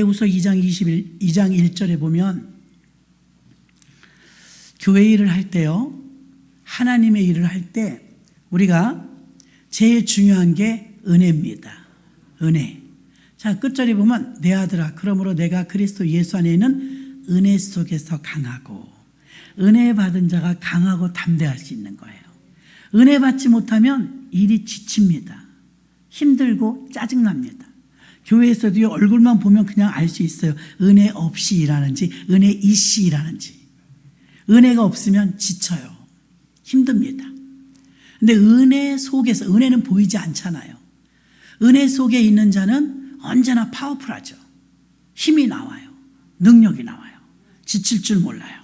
후서 2장 1절에 보면 교회 일을 할 때요, 하나님의 일을 할 때 우리가 제일 중요한 게 은혜입니다. 은혜. 자, 끝절에 보면 내 아들아 그러므로 내가 그리스도 예수 안에 있는 은혜 속에서 강하고, 은혜 받은 자가 강하고 담대할 수 있는 거예요. 은혜 받지 못하면 일이 지칩니다. 힘들고 짜증납니다. 교회에서도 얼굴만 보면 그냥 알 수 있어요. 은혜 없이 일하는지 은혜 있이 일하는지. 은혜가 없으면 지쳐요. 힘듭니다. 근데 은혜 속에서, 은혜는 보이지 않잖아요. 은혜 속에 있는 자는 언제나 파워풀하죠. 힘이 나와요. 능력이 나와요. 지칠 줄 몰라요.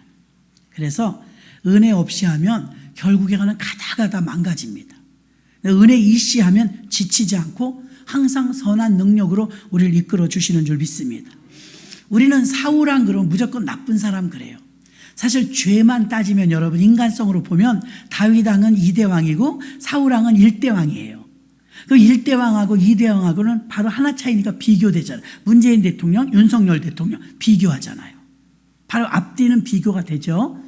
그래서 은혜 없이 하면 결국에 가는 가다가다 망가집니다. 은혜 있이 하면 지치지 않고 항상 선한 능력으로 우리를 이끌어 주시는 줄 믿습니다. 우리는 사울왕 그러면 무조건 나쁜 사람 그래요. 사실 죄만 따지면 여러분 인간성으로 보면 다윗 왕은 2대 왕이고 사울 왕은 1대 왕이에요. 그 1대 왕하고 2대 왕하고는 바로 하나 차이니까 비교되잖아요. 문재인 대통령, 윤석열 대통령 비교하잖아요. 바로 앞뒤는 비교가 되죠.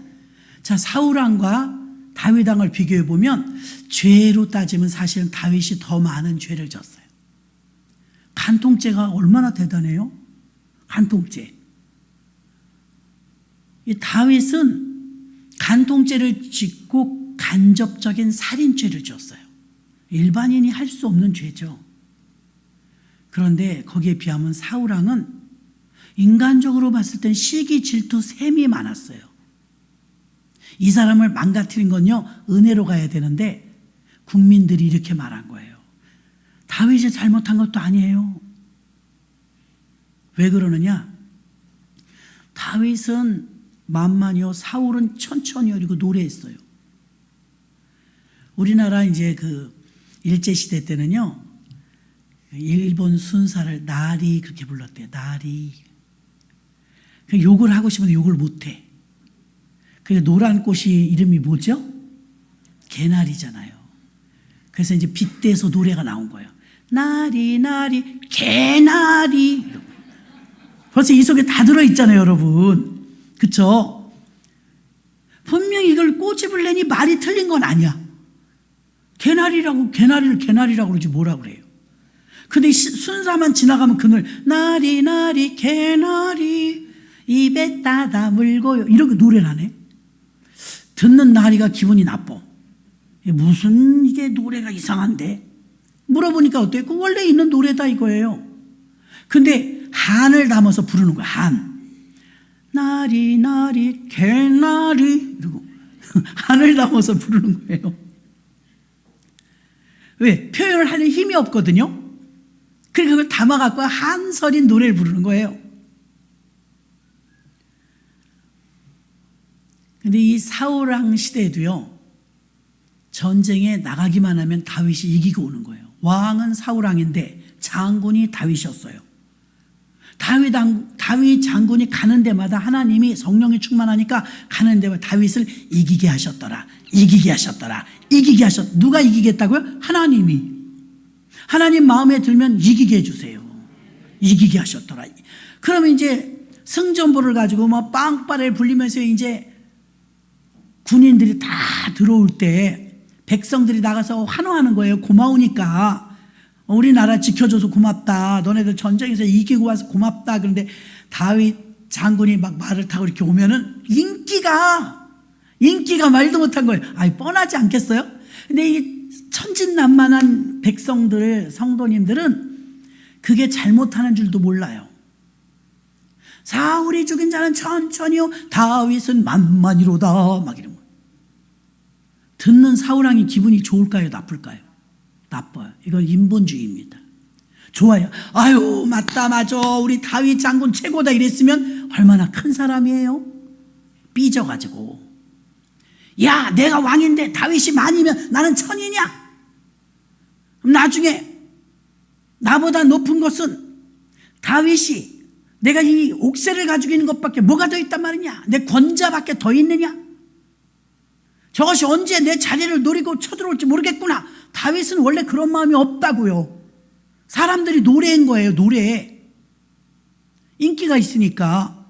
자, 사울 왕과 다윗 왕을 비교해 보면 죄로 따지면 사실은 다윗이 더 많은 죄를 졌어요. 간통죄가 얼마나 대단해요? 간통죄. 이 다윗은 간통죄를 짓고 간접적인 살인죄를 지었어요. 일반인이 할 수 없는 죄죠. 그런데 거기에 비하면 사울 왕은 인간적으로 봤을 땐 시기, 질투, 셈이 많았어요. 이 사람을 망가뜨린 건요, 은혜로 가야 되는데 국민들이 이렇게 말한 거예요. 다윗이 잘못한 것도 아니에요. 왜 그러느냐? 다윗은 만만이요, 사울은 천천히요, 그리고 노래했어요. 우리나라 이제 그 일제시대 때는요, 일본 순사를 나리 그렇게 불렀대요. 나리. 욕을 하고 싶은데 욕을 못해. 그 노란 꽃이 이름이 뭐죠? 개나리잖아요. 그래서 이제 빗대서 노래가 나온 거예요. 나리 나리 개나리. 벌써 이 속에 다 들어있잖아요, 여러분. 그쵸? 분명히 이걸 꼬집을 내니 말이 틀린 건 아니야. 개나리라고, 개나리라고 그러지 뭐라 그래요. 근데 순사만 지나가면 그 노래, 나리 나리 개나리 입에 따다 물고요, 이렇게 노래를 하네. 듣는 나리가 기분이 나빠. 무슨 이게 노래가 이상한데? 물어보니까 어때요? 그 원래 있는 노래다 이거예요. 근데 한을 담아서 부르는 거야. 한. 나리 나리 개나리 이러고 한을 담아서 부르는 거예요. 왜? 표현을 하는 힘이 없거든요. 그러니까 그걸 담아갖고 한설인 노래를 부르는 거예요. 근데 이 사울왕 시대에도요, 전쟁에 나가기만 하면 다윗이 이기고 오는 거예요. 왕은 사울왕인데 장군이 다윗이었어요. 다윗 장군이 가는 데마다 하나님이 성령이 충만하니까 가는 데마다 다윗을 이기게 하셨더라. 이기게 하셨더라. 이기게 하셨. 누가 이기게 했다고요? 하나님이. 하나님 마음에 들면 이기게 해주세요. 이기게 하셨더라. 그러면 이제 승전보를 가지고 뭐 빵빠레를 불리면서 이제 군인들이 다 들어올 때 백성들이 나가서 환호하는 거예요. 고마우니까. 우리나라 지켜줘서 고맙다. 너네들 전쟁에서 이기고 와서 고맙다. 그런데 다윗 장군이 막 말을 타고 이렇게 오면은 인기가 말도 못한 거예요. 아이, 뻔하지 않겠어요? 근데 이 천진난만한 백성들, 성도님들은 그게 잘못하는 줄도 몰라요. 사울이 죽인 자는 천천히요, 다윗은 만만히로다. 막 이런 거예요. 듣는 사울왕이 기분이 좋을까요? 나쁠까요? 나빠요. 이건 인본주의입니다. 좋아요. 아유, 맞다, 맞아. 우리 다윗 장군 최고다 이랬으면 얼마나 큰 사람이에요? 삐져가지고. 야, 내가 왕인데 다윗이 만이면 나는 천이냐? 그럼 나중에 나보다 높은 것은 다윗이 내가 이 옥새를 가지고 있는 것밖에 뭐가 더 있단 말이냐? 내 권자밖에 더 있느냐? 저것이 언제 내 자리를 노리고 쳐들어올지 모르겠구나. 다윗은 원래 그런 마음이 없다고요. 사람들이 노래한 거예요, 노래. 인기가 있으니까.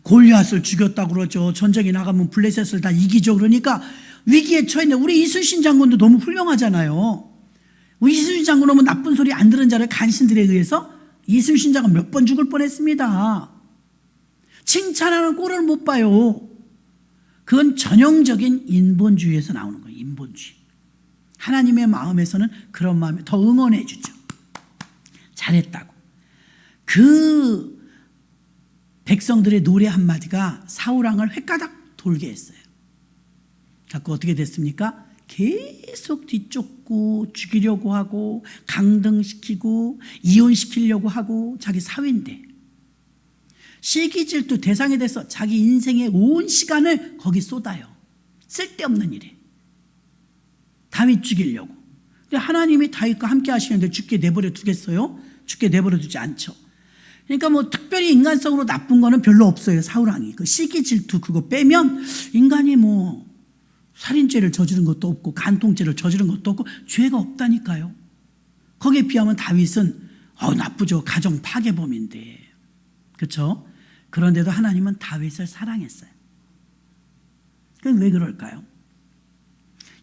골리앗을 죽였다고 그러죠. 전쟁에 나가면 블레셋을 다 이기죠. 그러니까 위기에 처했는데 우리 이순신 장군도 너무 훌륭하잖아요. 우리 이순신 장군은 뭐 나쁜 소리 안 들은 자를 간신들에 의해서 이순신 장군 몇 번 죽을 뻔했습니다. 칭찬하는 꼴을 못 봐요. 그건 전형적인 인본주의에서 나오는 거예요. 인본주의. 하나님의 마음에서는 그런 마음이 더 응원해 주죠. 잘했다고. 그 백성들의 노래 한마디가 사울왕을 횟가닥 돌게 했어요. 그래서 어떻게 됐습니까? 계속 뒤쫓고 죽이려고 하고 강등시키고 이혼시키려고 하고 자기 사위인데 시기질투 대상이 돼서 자기 인생의 온 시간을 거기 쏟아요. 쓸데없는 일에. 다윗 죽이려고. 근데 하나님이 다윗과 함께 하시는데 죽게 내버려 두겠어요? 죽게 내버려 두지 않죠. 그러니까 뭐 특별히 인간성으로 나쁜 거는 별로 없어요. 사울왕이. 그 시기질투 그거 빼면 인간이 뭐 살인죄를 저지른 것도 없고 간통죄를 저지른 것도 없고 죄가 없다니까요. 거기에 비하면 다윗은 나쁘죠. 가정 파괴범인데. 그렇죠? 그런데도 하나님은 다윗을 사랑했어요. 그건 왜 그럴까요?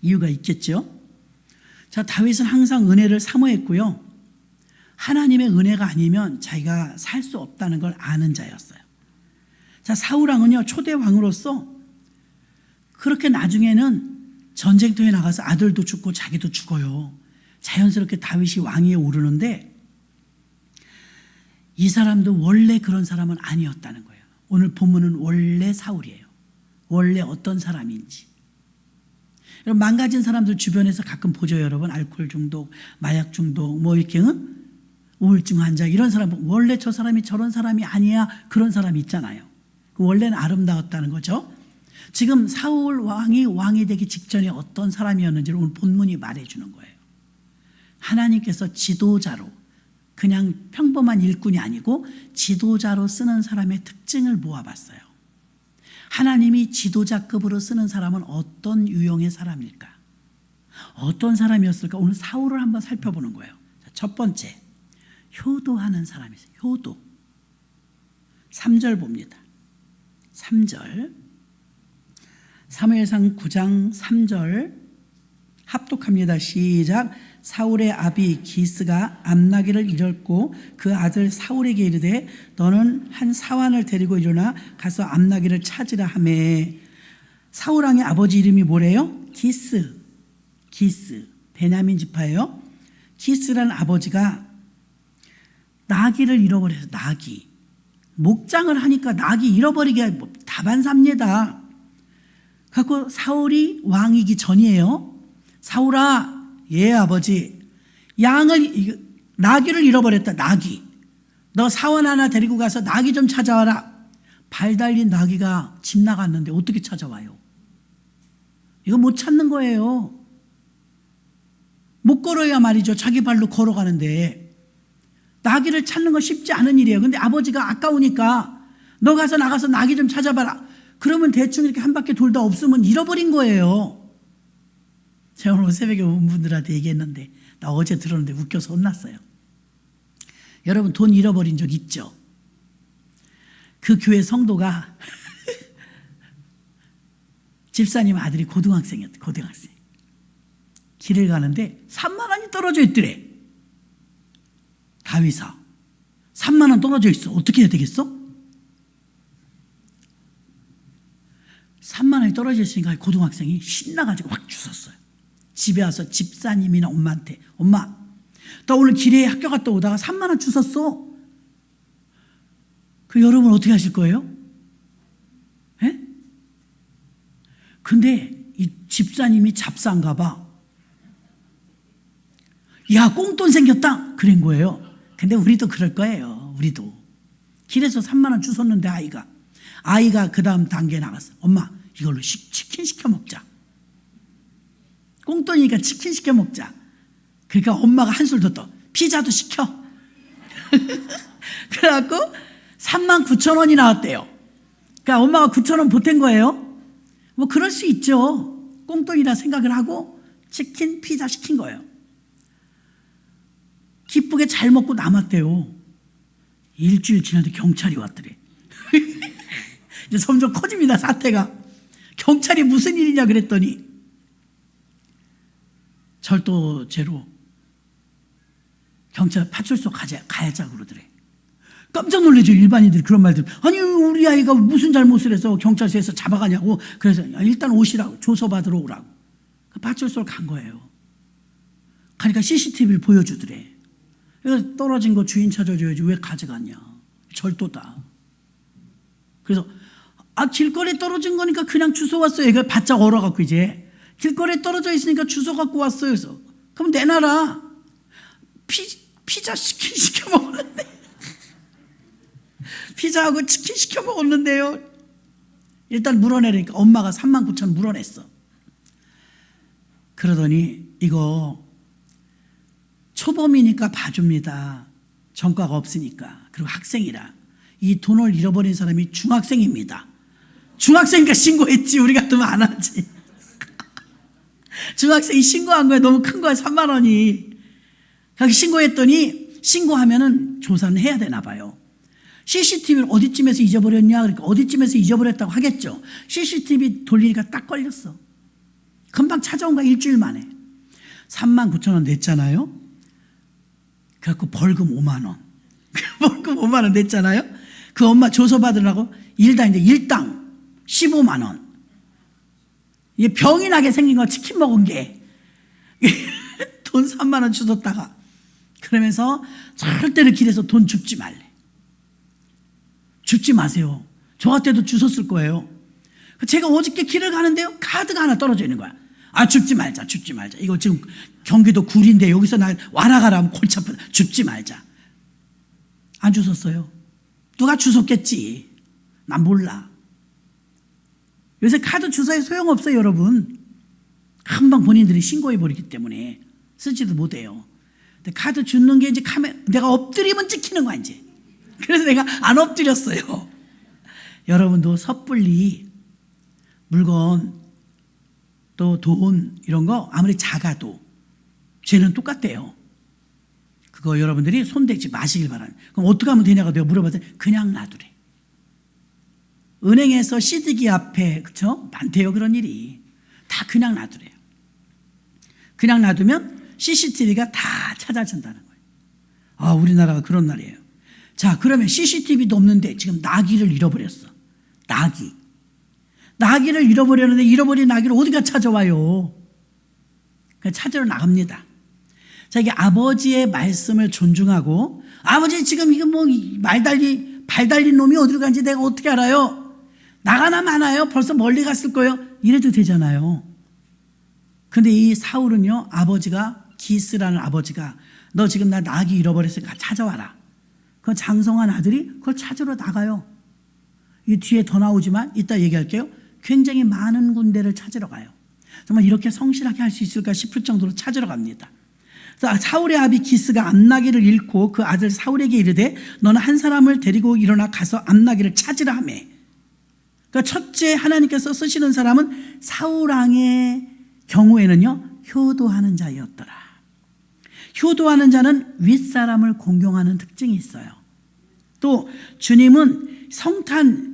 이유가 있겠죠. 자, 다윗은 항상 은혜를 사모했고요. 하나님의 은혜가 아니면 자기가 살 수 없다는 걸 아는 자였어요. 자, 사울왕은요 초대 왕으로서 그렇게 나중에는 전쟁터에 나가서 아들도 죽고 자기도 죽어요. 자연스럽게 다윗이 왕위에 오르는데 이 사람도 원래 그런 사람은 아니었다는 거예요. 오늘 본문은 원래 사울이에요. 원래 어떤 사람인지. 여러분 망가진 사람들 주변에서 가끔 보죠. 여러분 알코올 중독, 마약 중독, 뭐 이렇게 우울증 환자 이런 사람 원래 저 사람이 저런 사람이 아니야 그런 사람이 있잖아요. 원래는 아름다웠다는 거죠. 지금 사울 왕이 되기 직전에 어떤 사람이었는지를 오늘 본문이 말해주는 거예요. 하나님께서 지도자로 그냥 평범한 일꾼이 아니고 지도자로 쓰는 사람의 특징을 모아봤어요. 하나님이 지도자급으로 쓰는 사람은 어떤 유형의 사람일까? 어떤 사람이었을까? 오늘 사울을 한번 살펴보는 거예요. 첫 번째, 효도하는 사람이세요. 효도. 3절 봅니다. 3절. 사무엘상 9장 3절 합독합니다. 시작. 사울의 아비 기스가 암나기를 잃었고 그 아들 사울에게 이르되 너는 한 사환을 데리고 일어나 가서 암나기를 찾으라 하매. 사울왕의 아버지 이름이 뭐래요? 기스. 베냐민 지파예요. 기스라는 아버지가 나귀를 잃어버려서 나귀. 목장을 하니까 나귀 잃어버리게 다반삽니다. 그래서 사울이 왕이기 전이에요. 사울아, 예 아버지, 나귀를 잃어버렸다. 나귀. 너 사원 하나 데리고 가서 나귀 좀 찾아와라. 발 달린 나귀가 집 나갔는데 어떻게 찾아와요? 이거 못 찾는 거예요. 못 걸어야 말이죠. 자기 발로 걸어가는데 나귀를 찾는 거 쉽지 않은 일이에요. 근데 아버지가 아까우니까 너 가서 나가서 나귀 좀 찾아봐라. 그러면 대충 이렇게 한 바퀴 돌다 없으면 잃어버린 거예요. 제가 오늘 새벽에 온 분들한테 얘기했는데 나 어제 들었는데 웃겨서 혼났어요. 여러분 돈 잃어버린 적 있죠? 그 교회 성도가 집사님 아들이 고등학생이었대. 고등학생. 길을 가는데 3만 원이 떨어져 있더래. 다윗아 3만 원 떨어져 있어. 어떻게 해야 되겠어? 3만 원이 떨어져 있으니까 고등학생이 신나가지고 확 주웠어요. 집에 와서 집사님이나 엄마한테 엄마 나 오늘 길에 학교 갔다 오다가 3만 원 주웠어. 그 여러분 어떻게 하실 거예요? 예? 근데 이 집사님이 잡사인가 봐. 야 꽁돈 생겼다 그런 거예요. 근데 우리도 그럴 거예요. 우리도 길에서 3만 원 주웠는데 아이가 그 다음 단계에 나갔어. 엄마 이걸로 치킨 시켜 먹자. 꽁돈이니까 치킨 시켜 먹자. 그러니까 엄마가 한술 더 떠. 피자도 시켜. 그래갖고 39,000원이 나왔대요. 그러니까 엄마가 9,000원 보탠 거예요. 뭐 그럴 수 있죠. 꽁돈이라 생각을 하고 치킨, 피자 시킨 거예요. 기쁘게 잘 먹고 남았대요. 일주일 지났는데 경찰이 왔더래. 이제 점점 커집니다, 사태가. 경찰이 무슨 일이냐 그랬더니 절도죄로 경찰 파출소 가야자 그러더래. 깜짝 놀라죠, 일반인들이 그런 말들. 아니, 우리 아이가 무슨 잘못을 해서 경찰서에서 잡아가냐고. 그래서 일단 오시라고, 조서 받으러 오라고. 파출소를 간 거예요. 가니까 CCTV를 보여주더래. 그래서 떨어진 거 주인 찾아줘야지 왜 가져갔냐. 절도다. 그래서 길거리에 떨어진 거니까 그냥 주워 왔어요. 얘가 바짝 얼어갖고 이제 길거리에 떨어져 있으니까 주워 갖고 왔어요. 그래서 그럼 내놔라. 피자 치킨 시켜 먹었는데 피자하고 치킨 시켜 먹었는데요. 일단 물어내니까 엄마가 39,000 물어냈어. 그러더니 이거 초범이니까 봐줍니다. 전과가 없으니까. 그리고 학생이라. 이 돈을 잃어버린 사람이 중학생입니다. 중학생이니까 신고했지. 우리 같으면 안 하지. 중학생이 신고한 거야. 너무 큰 거야. 3만 원이. 그렇게 신고했더니 신고하면은 조사는 해야 되나 봐요. CCTV를 어디쯤에서 잊어버렸냐. 그러니까 어디쯤에서 잊어버렸다고 하겠죠. CCTV 돌리니까 딱 걸렸어. 금방 찾아온 거야. 일주일 만에. 39,000원 냈잖아요. 그래갖고 벌금 5만 원. 벌금 5만 원 냈잖아요. 그 엄마 조서 받으려고 일당 15만 원. 이게 병이 나게 생긴 거 치킨 먹은 게. 돈 3만 원 주웠다가. 그러면서 절대로 길에서 돈 줍지 말래. 줍지 마세요. 저 같아도 주웠을 거예요. 제가 어저께 길을 가는데요. 카드가 하나 떨어져 있는 거야. 줍지 말자. 이거 지금 경기도 구리인데 여기서 날 와라 가라 하면 골치 아프다. 줍지 말자. 안 주웠어요. 누가 주웠겠지. 난 몰라. 요새 카드 주사에 소용없어요, 여러분. 금방 본인들이 신고해버리기 때문에 쓰지도 못해요. 근데 카드 줍는 게 이제 내가 엎드리면 찍히는 거야, 이제. 그래서 내가 안 엎드렸어요. 여러분도 섣불리 물건 또 돈 이런 거 아무리 작아도 죄는 똑같대요. 그거 여러분들이 손대지 마시길 바랍니다. 그럼 어떻게 하면 되냐고 내가 물어봤더니 그냥 놔두래. 은행에서 시드기 앞에 그쵸? 많대요, 그런 일이. 다 그냥 놔두래요. 그냥 놔두면 CCTV가 다 찾아준다는 거예요. 우리나라가 그런 나라예요. 자, 그러면 CCTV도 없는데 지금 나귀를 잃어버렸어. 나귀를 잃어버렸는데 잃어버린 나귀를 어디가 찾아와요? 찾으러 나갑니다. 자, 이게 아버지의 말씀을 존중하고, 아버지 지금 이거 뭐 발 달린 놈이 어디로 간지 내가 어떻게 알아요? 나가나 마나요? 벌써 멀리 갔을 거예요. 이래도 되잖아요. 근데 이 사울은요, 기스라는 아버지가 너 지금 나 나귀 잃어버렸으니까 찾아와라. 그 장성한 아들이 그걸 찾으러 나가요. 이 뒤에 더 나오지만 이따 얘기할게요. 굉장히 많은 군대를 찾으러 가요. 정말 이렇게 성실하게 할 수 있을까 싶을 정도로 찾으러 갑니다. 사울의 아비 기스가 암나귀를 잃고 그 아들 사울에게 이르되 너는 한 사람을 데리고 일어나 가서 암나귀를 찾으라 하며. 그러니까 첫째 하나님께서 쓰시는 사람은 사울왕의 경우에는요, 효도하는 자였더라. 효도하는 자는 윗사람을 공경하는 특징이 있어요. 또 주님은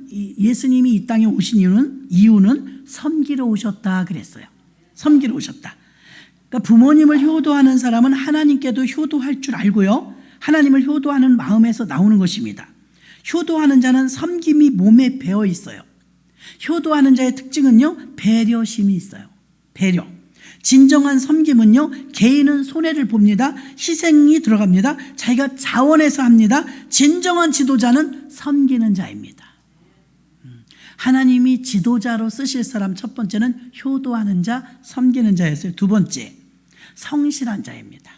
예수님이 이 땅에 오신 이유는 섬기러 오셨다 그랬어요. 섬기러 오셨다. 그러니까 부모님을 효도하는 사람은 하나님께도 효도할 줄 알고요. 하나님을 효도하는 마음에서 나오는 것입니다. 효도하는 자는 섬김이 몸에 배어 있어요. 효도하는 자의 특징은요, 배려심이 있어요. 배려. 진정한 섬김은요, 개인은 손해를 봅니다. 희생이 들어갑니다. 자기가 자원해서 합니다. 진정한 지도자는 섬기는 자입니다. 하나님이 지도자로 쓰실 사람 첫 번째는 효도하는 자, 섬기는 자였어요. 두 번째, 성실한 자입니다.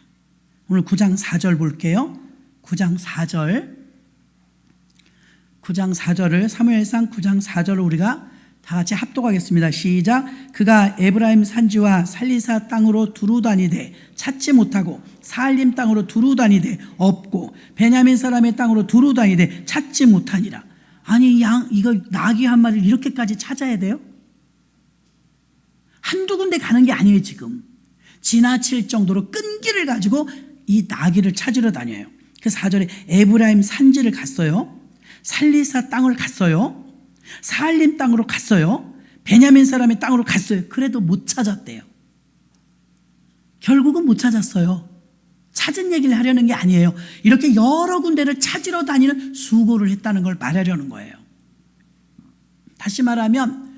오늘 9장 4절 볼게요. 9장 4절을 사무엘상 9장 4절을 우리가 다 같이 합독하겠습니다. 시작. 그가 에브라임 산지와 살리사 땅으로 두루 다니되 찾지 못하고 사알림 땅으로 두루 다니되 없고 베냐민 사람의 땅으로 두루 다니되 찾지 못하니라. 아니, 이거 나귀 한 마리를 이렇게까지 찾아야 돼요? 한두 군데 가는 게 아니에요. 지금 지나칠 정도로 끈기를 가지고 이 나귀를 찾으러 다녀요. 그 4절에 에브라임 산지를 갔어요. 살리사 땅을 갔어요. 사할림 땅으로 갔어요. 베냐민 사람의 땅으로 갔어요. 그래도 못 찾았대요. 결국은 못 찾았어요. 찾은 얘기를 하려는 게 아니에요. 이렇게 여러 군데를 찾으러 다니는 수고를 했다는 걸 말하려는 거예요. 다시 말하면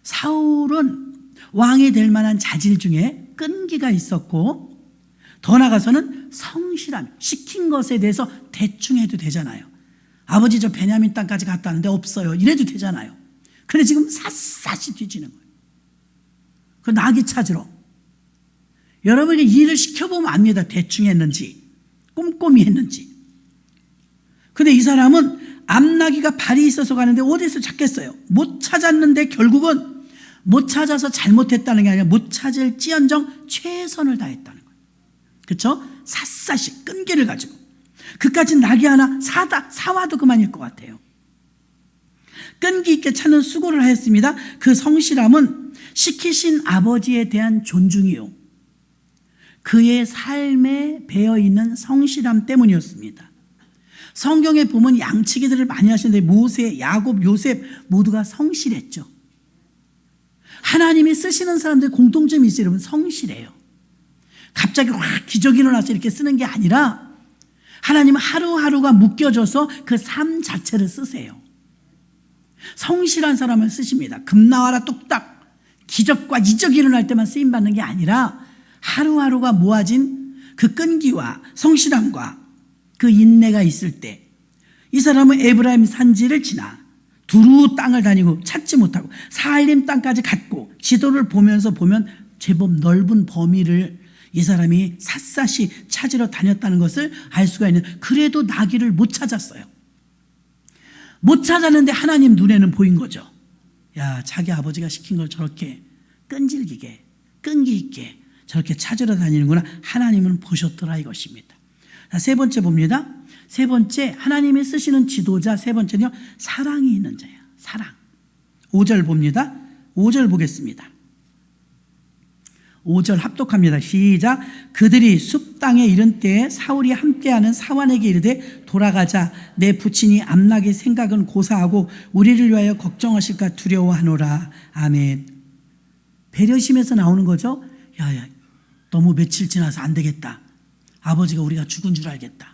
사울은 왕이 될 만한 자질 중에 끈기가 있었고, 더 나아가서는 성실함, 시킨 것에 대해서 대충 해도 되잖아요. 아버지 저 베냐민 땅까지 갔다 왔는데 없어요, 이래도 되잖아요. 근데 지금 샅샅이 뒤지는 거예요. 그 나귀 찾으러. 여러분이 일을 시켜보면 압니다. 대충 했는지 꼼꼼히 했는지. 근데 이 사람은 암나귀가 발이 있어서 가는데 어디서 찾겠어요? 못 찾았는데 결국은 못 찾아서 잘못했다는 게 아니라 못 찾을지언정 최선을 다했다는 거예요. 그렇죠? 샅샅이 끈기를 가지고. 그까진 나귀 하나 사와도 그만일 것 같아요. 끈기 있게 찾는 수고를 하였습니다. 그 성실함은 시키신 아버지에 대한 존중이요, 그의 삶에 배어있는 성실함 때문이었습니다. 성경에 보면 양치기들을 많이 하시는데 모세, 야곱, 요셉 모두가 성실했죠. 하나님이 쓰시는 사람들의 공통점이 있어요. 여러분, 성실해요. 갑자기 확 기적이 일어나서 이렇게 쓰는 게 아니라 하나님은 하루하루가 묶여져서 그 삶 자체를 쓰세요. 성실한 사람을 쓰십니다. 금 나와라 뚝딱 기적과 이적이 일어날 때만 쓰임받는 게 아니라 하루하루가 모아진 그 끈기와 성실함과 그 인내가 있을 때 이 사람은 에브라임 산지를 지나 두루 땅을 다니고 찾지 못하고 사할림 땅까지 갔고, 지도를 보면서 보면 제법 넓은 범위를 이 사람이 샅샅이 찾으러 다녔다는 것을 알 수가 있는. 그래도 나귀를 못 찾았어요. 못 찾았는데 하나님 눈에는 보인 거죠. 야, 자기 아버지가 시킨 걸 저렇게 끈질기게 끈기 있게 저렇게 찾으러 다니는구나. 하나님은 보셨더라 이것입니다. 자, 세 번째 봅니다. 세 번째, 하나님이 쓰시는 지도자 세 번째는요, 사랑이 있는 자예요. 사랑. 5절 봅니다. 5절 보겠습니다. 5절 합독합니다. 시작. 그들이 숲 땅에 이른 때에 사울이 함께하는 사환에게 이르되 돌아가자. 내 부친이 암나귀 생각은 고사하고 우리를 위하여 걱정하실까 두려워하노라. 아멘. 배려심에서 나오는 거죠. 야, 너무 며칠 지나서 안 되겠다. 아버지가 우리가 죽은 줄 알겠다.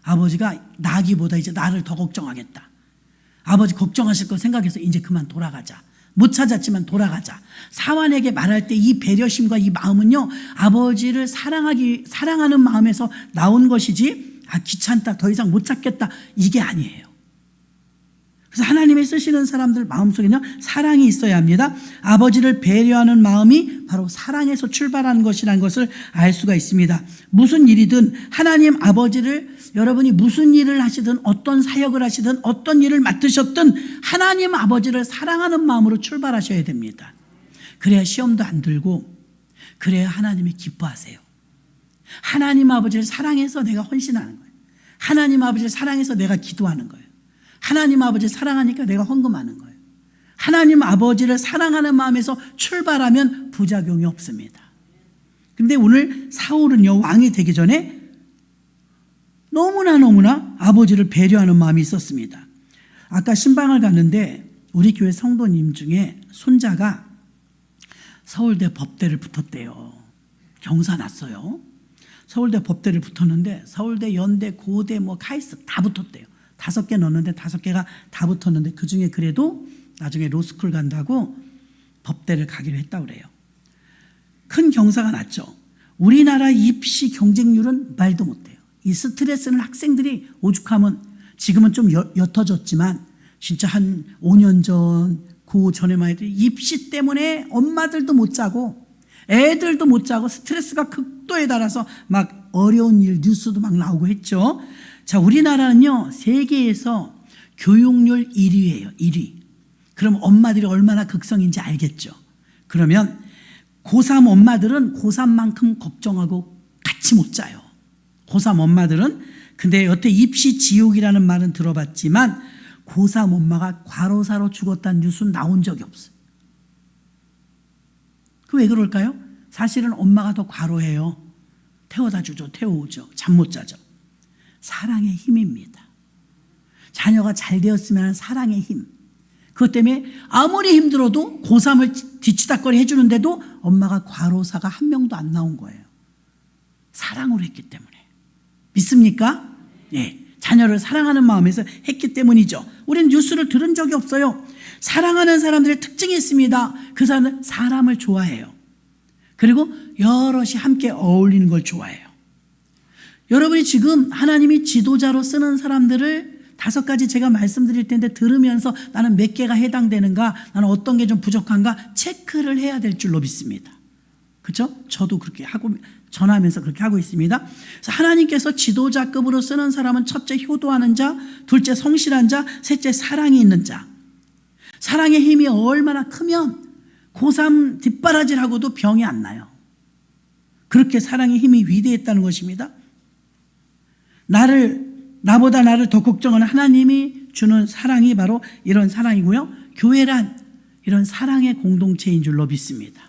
아버지가 나기보다 이제 나를 더 걱정하겠다. 아버지 걱정하실 거 생각해서 이제 그만 돌아가자. 못 찾았지만 돌아가자. 사환에게 말할 때 이 배려심과 이 마음은요, 아버지를 사랑하는 마음에서 나온 것이지, 귀찮다, 더 이상 못 찾겠다, 이게 아니에요. 그래서 하나님이 쓰시는 사람들 마음속에는 사랑이 있어야 합니다. 아버지를 배려하는 마음이 바로 사랑에서 출발하는 것이라는 것을 알 수가 있습니다. 무슨 일이든 하나님 아버지를, 여러분이 무슨 일을 하시든 어떤 사역을 하시든 어떤 일을 맡으셨든 하나님 아버지를 사랑하는 마음으로 출발하셔야 됩니다. 그래야 시험도 안 들고, 그래야 하나님이 기뻐하세요. 하나님 아버지를 사랑해서 내가 헌신하는 거예요. 하나님 아버지를 사랑해서 내가 기도하는 거예요. 하나님 아버지를 사랑하니까 내가 헌금하는 거예요. 하나님 아버지를 사랑하는 마음에서 출발하면 부작용이 없습니다. 근데 오늘 사울은요, 왕이 되기 전에 너무나 아버지를 배려하는 마음이 있었습니다. 아까 신방을 갔는데 우리 교회 성도님 중에 손자가 서울대 법대를 붙었대요. 경사 났어요. 서울대 법대를 붙었는데 서울대, 연대, 고대, 카이스트 다 붙었대요. 5개 넣었는데 5개가 다 붙었는데 그중에 그래도 나중에 로스쿨 간다고 법대를 가기로 했다고 그래요. 큰 경사가 났죠. 우리나라 입시 경쟁률은 말도 못해요. 이 스트레스는 학생들이 오죽하면, 지금은 좀 옅어졌지만 진짜 한 5년 전, 그 전에만 해도 입시 때문에 엄마들도 못 자고 애들도 못 자고 스트레스가 극도에 달아서 막 어려운 일 뉴스도 막 나오고 했죠. 자, 우리나라는요, 세계에서 교육률 1위예요. 1위. 그럼 엄마들이 얼마나 극성인지 알겠죠. 그러면 고3 엄마들은 고3만큼 걱정하고 같이 못 자요. 고3 엄마들은. 근데 여태 입시 지옥이라는 말은 들어봤지만 고3 엄마가 과로사로 죽었다는 뉴스는 나온 적이 없어요. 그 왜 그럴까요? 사실은 엄마가 더 과로해요. 태워다 주죠. 태워오죠. 잠 못 자죠. 사랑의 힘입니다. 자녀가 잘 되었으면 하는 사랑의 힘. 그것 때문에 아무리 힘들어도 고3을 뒤치다꺼리 해주는데도 엄마가 과로사가 한 명도 안 나온 거예요. 사랑으로 했기 때문에. 믿습니까? 예. 자녀를 사랑하는 마음에서 했기 때문이죠. 우리는 뉴스를 들은 적이 없어요. 사랑하는 사람들의 특징이 있습니다. 그 사람은 사람을 좋아해요. 그리고 여럿이 함께 어울리는 걸 좋아해요. 여러분이 지금 하나님이 지도자로 쓰는 사람들을 5가지 제가 말씀드릴 텐데 들으면서 나는 몇 개가 해당되는가, 나는 어떤 게 좀 부족한가 체크를 해야 될 줄로 믿습니다. 그렇죠? 저도 그렇게 하고 전하면서 그렇게 하고 있습니다. 그래서 하나님께서 지도자급으로 쓰는 사람은 첫째 효도하는 자, 둘째 성실한 자, 셋째 사랑이 있는 자. 사랑의 힘이 얼마나 크면 고3 뒷바라지라고도 병이 안 나요. 그렇게 사랑의 힘이 위대했다는 것입니다. 나보다 나를 더 걱정하는 하나님이 주는 사랑이 바로 이런 사랑이고요. 교회란 이런 사랑의 공동체인 줄로 믿습니다.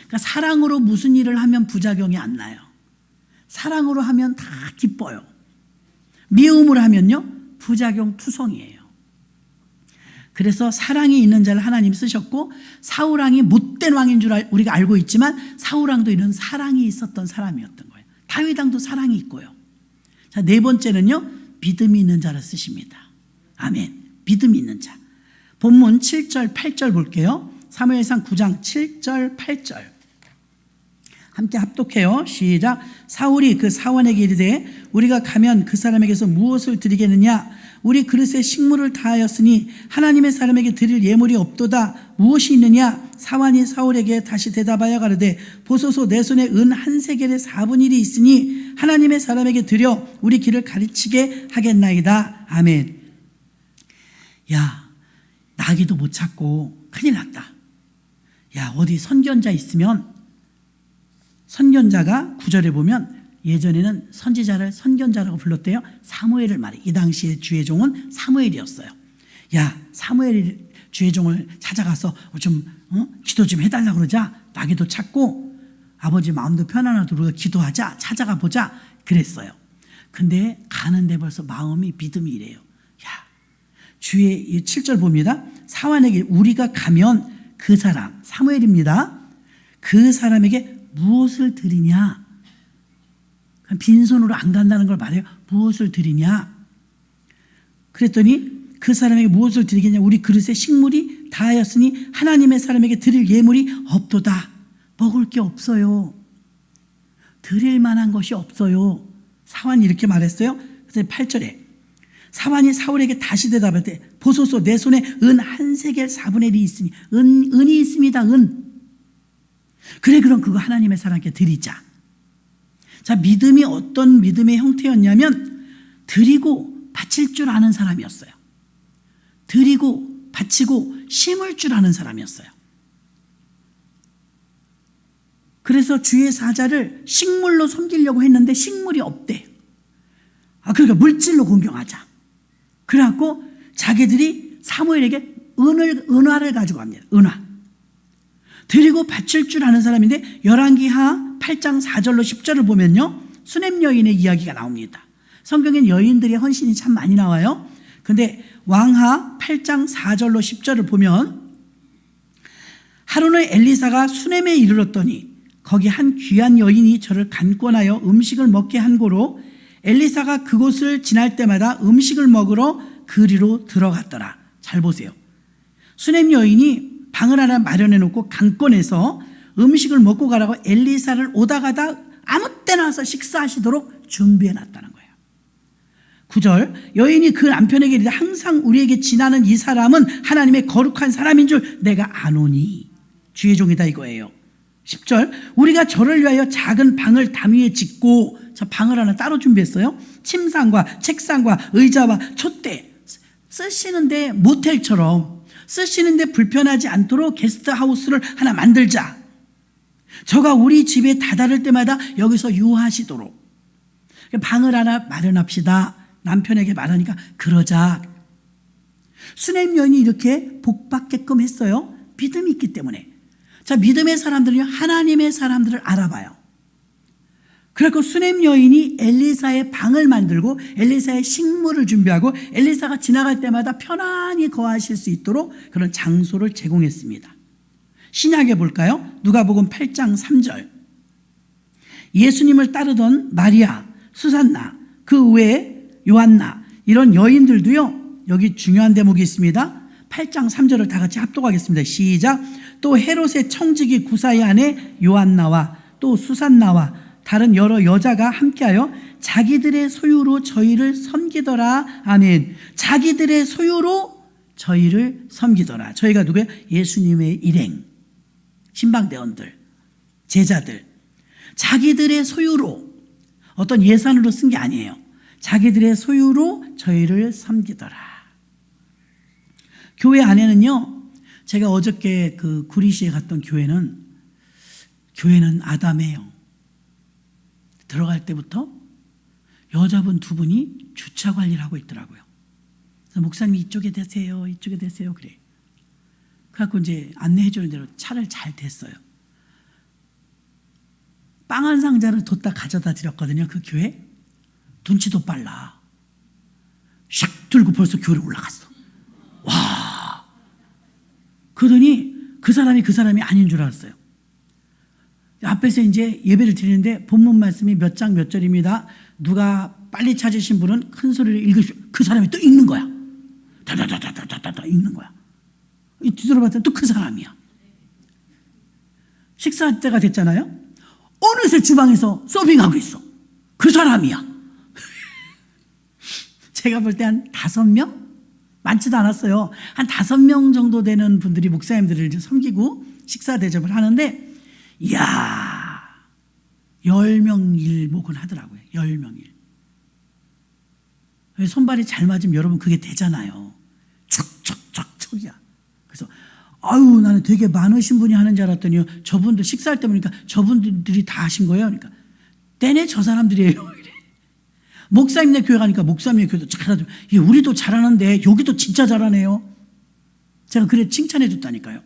그러니까 사랑으로 무슨 일을 하면 부작용이 안 나요. 사랑으로 하면 다 기뻐요. 미움으로 하면요, 부작용 투성이에요. 그래서 사랑이 있는 자를 하나님 쓰셨고, 사울왕이 못된 왕인 줄 우리가 알고 있지만 사울왕도 이런 사랑이 있었던 사람이었던 거예요. 다윗왕도 사랑이 있고요. 자, 네 번째는요, 믿음이 있는 자를 쓰십니다. 아멘. 믿음이 있는 자. 본문 7절 8절 볼게요. 사무엘상 9장 7절 8절 함께 합독해요. 시작. 사울이 그 사원에게 이르되 우리가 가면 그 사람에게서 무엇을 드리겠느냐? 우리 그릇에 식물을 다하였으니 하나님의 사람에게 드릴 예물이 없도다. 무엇이 있느냐? 사환이 사울에게 다시 대답하여 가로되 보소서 내 손에 은 한 세겔의 4분의 1이 있으니 하나님의 사람에게 드려 우리 길을 가르치게 하겠나이다. 아멘. 야, 나귀도 못 찾고 큰일 났다. 야, 어디 선견자 있으면, 선견자가 9절에 보면 예전에는 선지자를 선견자라고 불렀대요. 사무엘을 말해. 이 당시에 주의 종은 사무엘이었어요. 야, 사무엘이 주의 종을 찾아가서 좀 기도 좀 해달라고 그러자. 나귀도 찾고 아버지 마음도 편안하도록 우리가 기도하자. 찾아가 보자. 그랬어요. 근데 가는데 벌써 마음이 믿음이 이래요. 야, 주의 7절 봅니다. 사환에게 우리가 가면 그 사람, 사무엘입니다. 그 사람에게 무엇을 드리냐? 빈손으로 안 간다는 걸 말해요. 무엇을 드리냐? 그랬더니 그 사람에게 무엇을 드리겠냐? 우리 그릇에 식물이 다하였으니 하나님의 사람에게 드릴 예물이 없도다. 먹을 게 없어요. 드릴 만한 것이 없어요. 사환이 이렇게 말했어요. 그래서 8절에 사환이 사울에게 다시 대답할 때 보소서 내 손에 은 한 세겔 4분의 1이 있으니 은이 있습니다. 은. 그래, 그럼 그거 하나님의 사람께 드리자. 자, 믿음이 어떤 믿음의 형태였냐면 드리고 바칠 줄 아는 사람이었어요. 드리고 바치고 심을 줄 아는 사람이었어요. 그래서 주의 사자를 식물로 섬기려고 했는데 식물이 없대. 그러니까 물질로 공경하자. 그래갖고 자기들이 사무엘에게 은화를 가지고 갑니다. 은화. 드리고 바칠 줄 아는 사람인데 열왕기하 8장 4절로 10절을 보면요, 수넴 여인의 이야기가 나옵니다. 성경엔 여인들의 헌신이 참 많이 나와요. 근데 왕하 8장 4절로 10절을 보면 하루는 엘리사가 수넴에 이르렀더니 거기 한 귀한 여인이 저를 간권하여 음식을 먹게 한 고로 엘리사가 그곳을 지날 때마다 음식을 먹으러 그리로 들어갔더라. 잘 보세요. 수넴 여인이 방을 하나 마련해 놓고 강권해서 음식을 먹고 가라고 엘리사를 오다 가다 아무 때나 와서 식사하시도록 준비해 놨다는 거예요. 9절 여인이 그 남편에게 이르되 항상 우리에게 지나는 이 사람은 하나님의 거룩한 사람인 줄 내가 아노니 주의 종이다 이거예요. 10절 우리가 저를 위하여 작은 방을 담 위에 짓고, 저 방을 하나 따로 준비했어요. 침상과 책상과 의자와 촛대 쓰시는데 모텔처럼 쓰시는데 불편하지 않도록 게스트하우스를 하나 만들자. 저가 우리 집에 다다를 때마다 여기서 유하시도록 방을 하나 마련합시다. 남편에게 말하니까 그러자. 수넴 여인이 이렇게 복받게끔 했어요. 믿음이 있기 때문에. 자, 믿음의 사람들은요, 하나님의 사람들을 알아봐요. 그래서 수넴 여인이 엘리사의 방을 만들고 엘리사의 식물을 준비하고 엘리사가 지나갈 때마다 편안히 거하실 수 있도록 그런 장소를 제공했습니다. 신약에 볼까요? 누가복음 8장 3절. 예수님을 따르던 마리아, 수산나, 그 외에 요한나 이런 여인들도요. 여기 중요한 대목이 있습니다. 8장 3절을 다 같이 합독하겠습니다. 시작. 또 헤롯의 청지기 구사의 아내 요한나와 또 수산나와 다른 여러 여자가 함께하여 자기들의 소유로 저희를 섬기더라. 아멘. 자기들의 소유로 저희를 섬기더라. 저희가 누구예요? 예수님의 일행, 신방대원들, 제자들. 자기들의 소유로, 어떤 예산으로 쓴 게 아니에요. 자기들의 소유로 저희를 섬기더라. 교회 안에는요, 제가 어저께 그 구리시에 갔던 교회는 아담해요. 들어갈 때부터 여자분 두 분이 주차 관리를 하고 있더라고요. 그래서 목사님이 이쪽에 대세요, 이쪽에 대세요, 그래. 그래갖고 이제 안내해 주는 대로 차를 잘 댔어요. 빵 한 상자를 뒀다 가져다 드렸거든요, 그 교회. 눈치도 빨라. 샥 들고 벌써 교회로 올라갔어. 와. 그러더니 그 사람이 아닌 줄 알았어요. 앞에서 이제 예배를 드리는데 본문 말씀이 몇 장 몇 절입니다. 누가 빨리 찾으신 분은 큰 소리를 읽으시오. 그 사람이 또 읽는 거야. 다다다다다다다 읽는 거야. 뒤돌아봤더니 또 그 사람이야. 식사 때가 됐잖아요. 어느새 주방에서 서빙하고 있어. 그 사람이야. 제가 볼 때 한 5명? 많지도 않았어요. 한 5명 정도 되는 분들이 목사님들을 섬기고 식사 대접을 하는데 이야, 10명 일목은 하더라고요. 10명 일. 손발이 잘 맞으면 여러분 그게 되잖아요. 척척척척이야. 그래서 아유, 나는 되게 많으신 분이 하는 줄 알았더니 저분들 식사할 때 보니까 저분들이 다 하신 거예요. 그러니까 때네 저 사람들이에요. 목사님네 교회 가니까 목사님네 교회도 잘하죠. 우리도 잘하는데 여기도 진짜 잘하네요. 제가 그래 칭찬해 줬다니까요.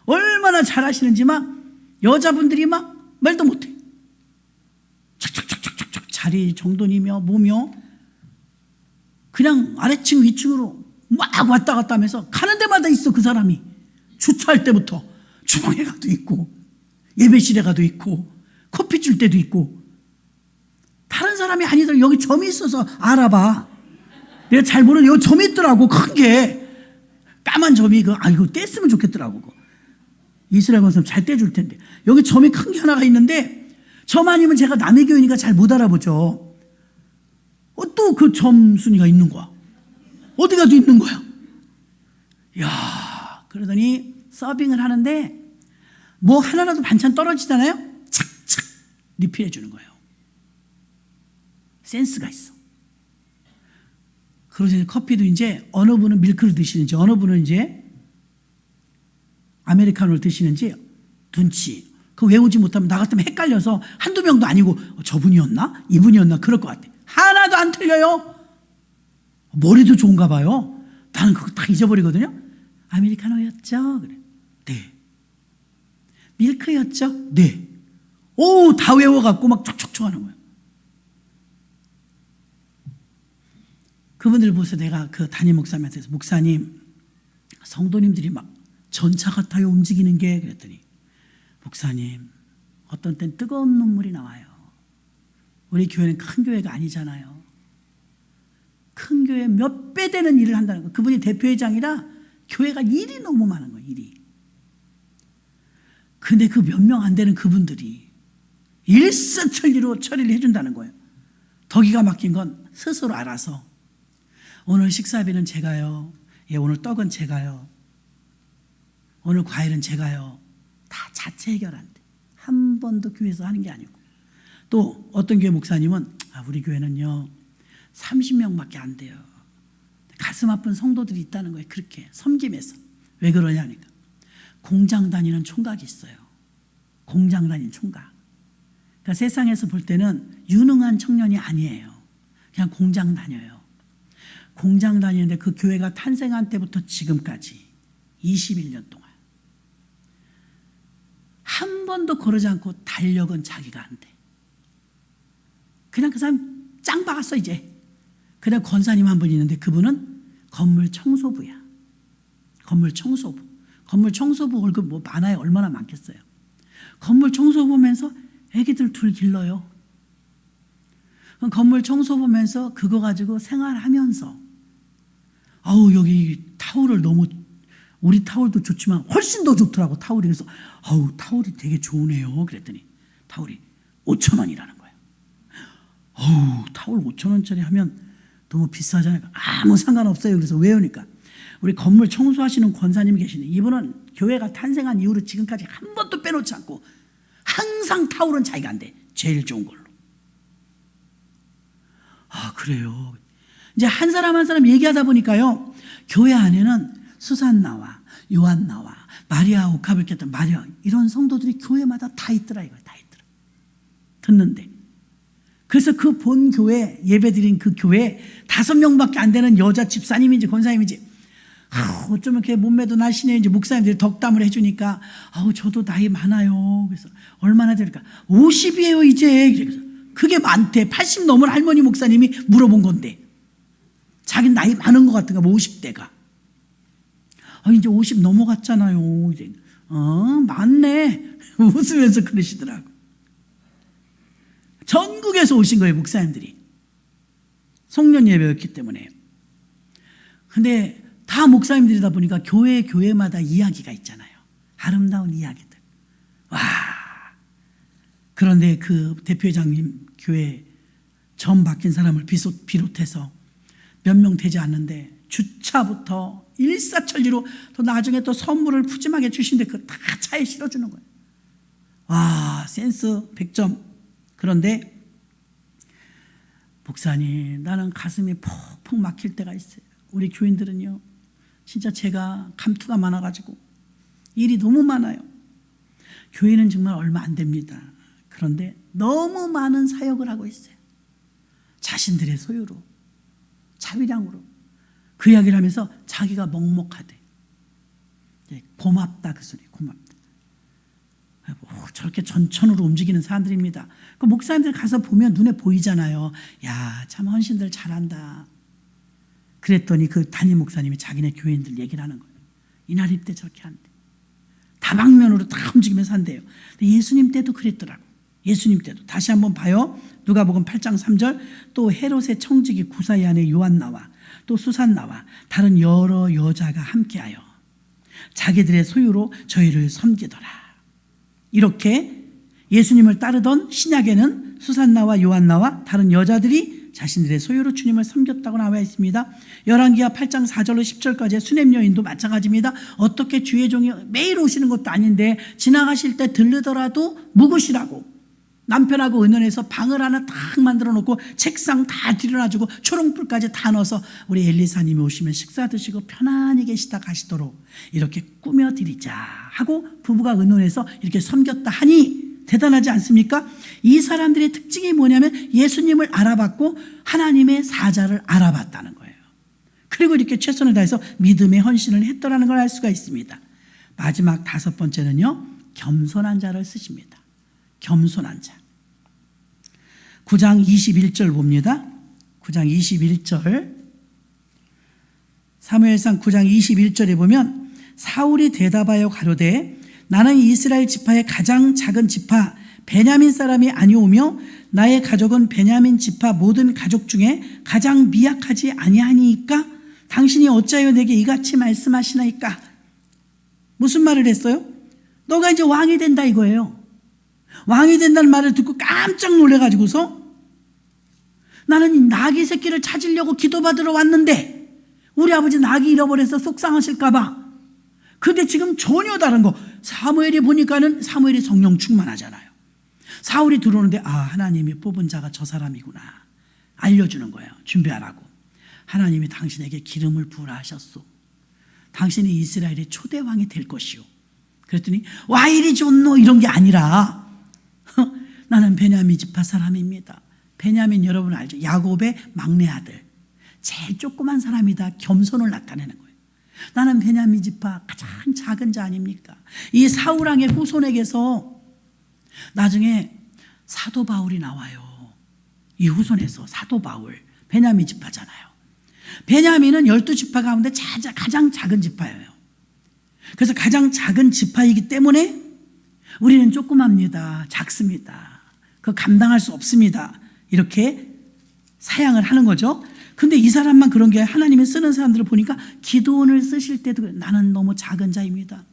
얼마나 잘하시는지 막 여자분들이 막 말도 못해. 착착착착착 자리 정돈이며 뭐며 그냥 아래층 위층으로 막 왔다 갔다 하면서 가는 데마다 있어. 그 사람이 주차할 때부터 주방에 가도 있고 예배실에 가도 있고 커피 줄 때도 있고. 다른 사람이 아니더라도 여기 점이 있어서 알아봐. 내가 잘 모르는 여기 점이 있더라고. 큰 게 까만 점이 이거 뗐으면 좋겠더라고. 이스라엘 건설 잘 떼줄 텐데. 여기 점이 큰 게 하나가 있는데 점 아니면 제가 남의 교회니까 잘 못 알아보죠. 또 그 점 순위가 있는 거야. 어디 가도 있는 거야. 야, 그러더니 서빙을 하는데 뭐 하나라도 반찬 떨어지잖아요. 착착 리필해 주는 거예요. 센스가 있어. 그러더니 커피도 이제 어느 분은 밀크를 드시는지 어느 분은 이제 아메리카노를 드시는지 눈치. 그거 외우지 못하면 나 같으면 헷갈려서 한두 명도 아니고 저분이었나? 이분이었나? 그럴 것 같아. 하나도 안 틀려요. 머리도 좋은가 봐요. 나는 그거 다 잊어버리거든요. 아메리카노였죠? 그래. 네. 밀크였죠? 네. 오, 다 외워갖고 막 촉촉촉 하는 거예요. 그분들 보고서 내가 그 담임 목사님한테 목사님, 성도님들이 막 전차 같아요 움직이는 게. 그랬더니 목사님, 어떤 땐 뜨거운 눈물이 나와요. 우리 교회는 큰 교회가 아니잖아요. 큰 교회 몇 배 되는 일을 한다는 거. 그분이 대표회장이라 교회가 일이 너무 많은 거예요. 일이. 근데 그 몇 명 안 되는 그분들이 일사천리로 처리를 해준다는 거예요. 더 기가 막힌 건 스스로 알아서 오늘 식사비는 제가요. 오늘 떡은 제가요. 오늘 과일은 제가요. 다 자체 해결한대. 한 번도 교회에서 하는 게 아니고. 또 어떤 교회 목사님은 우리 교회는요 30명밖에 안 돼요. 가슴 아픈 성도들이 있다는 거예요. 그렇게 섬김에서. 왜 그러냐니까 공장 다니는 총각이 있어요. 공장 다니는 총각. 그러니까 세상에서 볼 때는 유능한 청년이 아니에요. 그냥 공장 다녀요. 공장 다니는데 그 교회가 탄생한 때부터 지금까지 21년 동안 한 번도 그러지 않고 달력은 자기가 안 돼. 그냥 그 사람 짱 박았어 이제. 그냥 권사님 한 분 있는데 그분은 건물 청소부야. 건물 청소부. 건물 청소부 월급 뭐 많아요. 얼마나 많겠어요. 건물 청소부면서 애기들 둘 길러요. 그럼 건물 청소부면서 그거 가지고 생활하면서 아우 여기 타올을 너무 우리 타올도 좋지만 훨씬 더 좋더라고 타올이. 그래서 아우 타올이 되게 좋으네요. 그랬더니 타올이 5,000원이라는 거예요. 아우 타올 5,000원짜리 하면 너무 비싸잖아요. 아무 상관없어요. 그래서 왜요니까 우리 건물 청소하시는 권사님이 계시는데 이분은 교회가 탄생한 이후로 지금까지 한 번도 빼놓지 않고 항상 타올은 자기가 한대. 제일 좋은 걸로. 아 그래요. 이제 한 사람 한 사람 얘기하다 보니까요. 교회 안에는 수산나와 요한나와 마리아 오카벨 깼던 마리아 이런 성도들이 교회마다 다 있더라 이거예요. 다 있더라. 듣는데. 그래서 그 본 교회 예배드린 그 교회 5명밖에 안 되는 여자 집사님인지 권사님인지 어쩌면 이렇게 몸매도 날씬해 이제 목사님들이 덕담을 해주니까 아우 저도 나이 많아요. 그래서 얼마나 되니까 50이에요 이제. 그래서 그게 많대. 80 넘은 할머니 목사님이 물어본 건데 자기 나이 많은 것 같은가 50대가. 이제 50 넘어갔잖아요. 이제 맞네. 웃으면서 그러시더라고. 전국에서 오신 거예요, 목사님들이. 송년 예배였기 때문에. 근데 다 목사님들이다 보니까 교회마다 이야기가 있잖아요. 아름다운 이야기들. 와. 그런데 그 대표회장님 교회 전 바뀐 사람을 비롯해서 몇 명 되지 않는데 주차부터 일사천리로 또 나중에 또 선물을 푸짐하게 주신데 그거 다 차에 실어주는 거예요. 와, 센스 100점. 그런데 목사님 나는 가슴이 퍽퍽 막힐 때가 있어요. 우리 교인들은요 진짜 제가 감투가 많아가지고 일이 너무 많아요. 교회는 정말 얼마 안 됩니다. 그런데 너무 많은 사역을 하고 있어요. 자신들의 소유로 자비량으로 그 이야기를 하면서 자기가 먹먹하대. 고맙다 그 소리 고맙다. 저렇게 전천후로 움직이는 사람들입니다. 그 목사님들 가서 보면 눈에 보이잖아요. 야, 참 헌신들 잘한다. 그랬더니 그 담임 목사님이 자기네 교인들 얘기를 하는 거예요. 이날 입대 저렇게 한대. 다방면으로 다 움직이면서 한대요. 예수님 때도 그랬더라고. 예수님 때도. 다시 한번 봐요. 누가복음 8장 3절. 또 헤롯의 청지기 구사의 아내 요한나와 또 수산나와 다른 여러 여자가 함께하여 자기들의 소유로 저희를 섬기더라. 이렇게 예수님을 따르던 신약에는 수산나와 요한나와 다른 여자들이 자신들의 소유로 주님을 섬겼다고 나와 있습니다. 열왕기하 8장 4절로 10절까지의 수냄 여인도 마찬가지입니다. 어떻게 주의 종이 매일 오시는 것도 아닌데 지나가실 때 들르더라도 묵으시라고 남편하고 의논해서 방을 하나 딱 만들어 놓고 책상 다 들여놔주고 초롱불까지 다 넣어서 우리 엘리사님이 오시면 식사 드시고 편안히 계시다 가시도록 이렇게 꾸며드리자 하고 부부가 의논해서 이렇게 섬겼다 하니 대단하지 않습니까? 이 사람들의 특징이 뭐냐면 예수님을 알아봤고 하나님의 사자를 알아봤다는 거예요. 그리고 이렇게 최선을 다해서 믿음의 헌신을 했더라는 걸 알 수가 있습니다. 마지막 5번째는요. 겸손한 자를 쓰십니다. 겸손한 자. 9장 21절 봅니다. 9장 21절. 사무엘상 9장 21절에 보면 사울이 대답하여 가로되 나는 이스라엘 지파의 가장 작은 지파 베냐민 사람이 아니오며 나의 가족은 베냐민 지파 모든 가족 중에 가장 미약하지 아니하니까 당신이 어찌하여 내게 이같이 말씀하시나이까. 무슨 말을 했어요? 너가 이제 왕이 된다 이거예요. 왕이 된다는 말을 듣고 깜짝 놀래가지고서 나는 이 나귀 새끼를 찾으려고 기도받으러 왔는데 우리 아버지 나귀 잃어버려서 속상하실까봐. 근데 지금 전혀 다른 거. 사무엘이 보니까는 사무엘이 성령 충만하잖아요. 사울이 들어오는데 하나님이 뽑은 자가 저 사람이구나. 알려주는 거예요. 준비하라고. 하나님이 당신에게 기름을 부으라 하셨소. 당신이 이스라엘의 초대왕이 될 것이오. 그랬더니 와 이리 좋노 이런 게 아니라 나는 베냐민 지파 사람입니다. 베냐민 여러분 알죠? 야곱의 막내 아들. 제일 조그만 사람이다. 겸손을 나타내는 거예요. 나는 베냐민 지파 가장 작은 자 아닙니까? 이 사울왕의 후손에게서 나중에 사도 바울이 나와요. 이 후손에서 사도 바울, 베냐민 지파잖아요. 베냐민은 12지파 가운데 가장 작은 지파예요. 그래서 가장 작은 지파이기 때문에 우리는 조그맣니다. 작습니다. 그거 감당할 수 없습니다. 이렇게 사양을 하는 거죠. 근데 이 사람만 그런 게 하나님이 쓰는 사람들을 보니까 기도원을 쓰실 때도 나는 너무 작은 자입니다.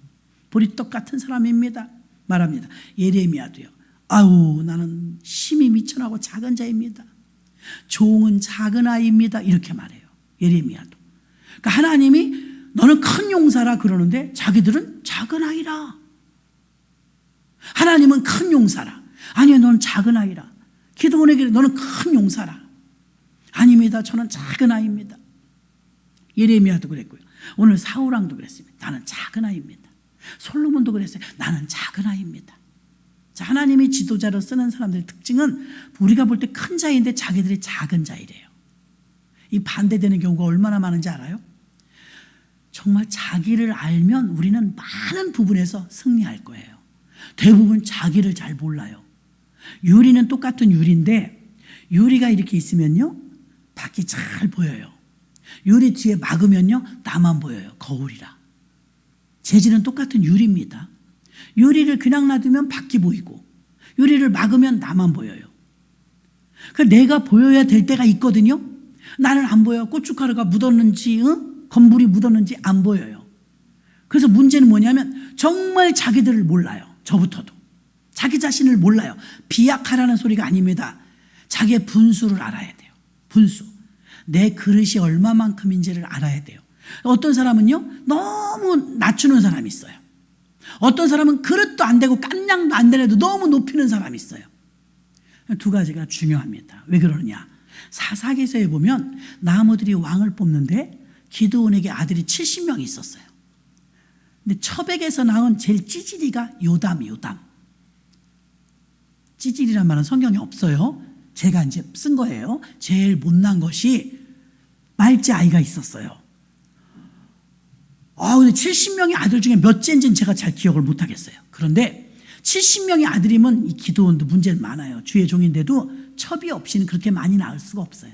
보리떡 같은 사람입니다. 말합니다. 예레미야도요. 아우 나는 심히 미천하고 작은 자입니다. 종은 작은 아이입니다. 이렇게 말해요. 예레미야도. 그러니까 하나님이 너는 큰 용사라 그러는데 자기들은 작은 아이라. 하나님은 큰 용사라. 아니요 너는 작은 아이라. 기도원에게 너는 큰 용사라. 아닙니다. 저는 작은 아이입니다. 예레미야도 그랬고요. 오늘 사울왕도 그랬습니다. 나는 작은 아이입니다. 솔로몬도 그랬어요. 나는 작은 아이입니다. 자, 하나님이 지도자로 쓰는 사람들의 특징은 우리가 볼 때 큰 자인데 자기들이 작은 자이래요. 이 반대되는 경우가 얼마나 많은지 알아요? 정말 자기를 알면 우리는 많은 부분에서 승리할 거예요. 대부분 자기를 잘 몰라요. 유리는 똑같은 유리인데 유리가 이렇게 있으면요 밖이 잘 보여요. 유리 뒤에 막으면요 나만 보여요. 거울이라. 재질은 똑같은 유리입니다. 유리를 그냥 놔두면 밖이 보이고 유리를 막으면 나만 보여요. 그러니까 내가 보여야 될 때가 있거든요. 나는 안 보여. 고춧가루가 묻었는지 건물이 묻었는지 안 보여요. 그래서 문제는 뭐냐면 정말 자기들을 몰라요. 저부터도. 자기 자신을 몰라요. 비약하라는 소리가 아닙니다. 자기의 분수를 알아야 돼요. 분수. 내 그릇이 얼마만큼인지를 알아야 돼요. 어떤 사람은요 너무 낮추는 사람이 있어요. 어떤 사람은 그릇도 안 되고 깐냥도 안 되는데도 너무 높이는 사람이 있어요. 두 가지가 중요합니다. 왜 그러느냐. 사사기서에 보면 나무들이 왕을 뽑는데 기드온에게 아들이 70명이 있었어요. 근데 처백에서 낳은 제일 찌질이가 요담. 찌질이란 말은 성경에 없어요. 제가 이제 쓴 거예요. 제일 못난 것이 말째 아이가 있었어요. 근데 70명의 아들 중에 몇째인지는 제가 잘 기억을 못 하겠어요. 그런데 70명의 아들이면 이 기드온도 문제는 많아요. 주의 종인데도 첩이 없이는 그렇게 많이 낳을 수가 없어요.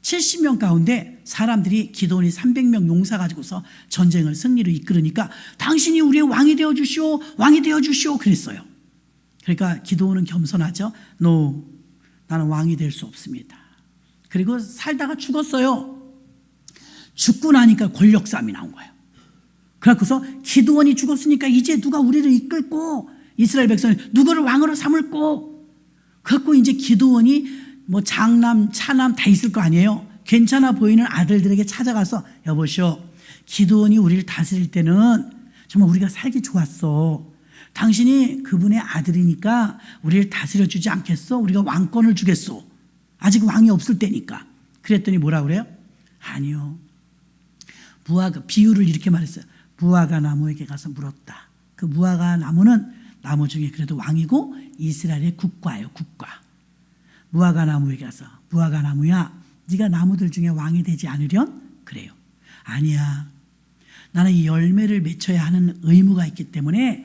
70명 가운데 사람들이 기드온이 300명 용사 가지고서 전쟁을 승리로 이끌으니까 당신이 우리의 왕이 되어주시오, 왕이 되어주시오 그랬어요. 그러니까 기드온은 겸손하죠. 나는 왕이 될 수 없습니다. 그리고 살다가 죽었어요. 죽고 나니까 권력 싸움이 나온 거예요. 그래서 기드온이 죽었으니까 이제 누가 우리를 이끌고 이스라엘 백성이 누구를 왕으로 삼을고 그래서 이제 기드온이 뭐 장남 차남 다 있을 거 아니에요. 괜찮아 보이는 아들들에게 찾아가서 여보시오 기드온이 우리를 다스릴 때는 정말 우리가 살기 좋았어. 당신이 그분의 아들이니까 우리를 다스려주지 않겠어? 우리가 왕권을 주겠소. 아직 왕이 없을 때니까. 그랬더니 뭐라 그래요? 아니요. 비유를 이렇게 말했어요. 무화과 나무에게 가서 물었다. 그 무화과 나무는 나무 중에 그래도 왕이고 이스라엘의 국과예요. 국과. 무화과 나무에게 가서 무화과 나무야 네가 나무들 중에 왕이 되지 않으련? 그래요. 아니야. 나는 이 열매를 맺혀야 하는 의무가 있기 때문에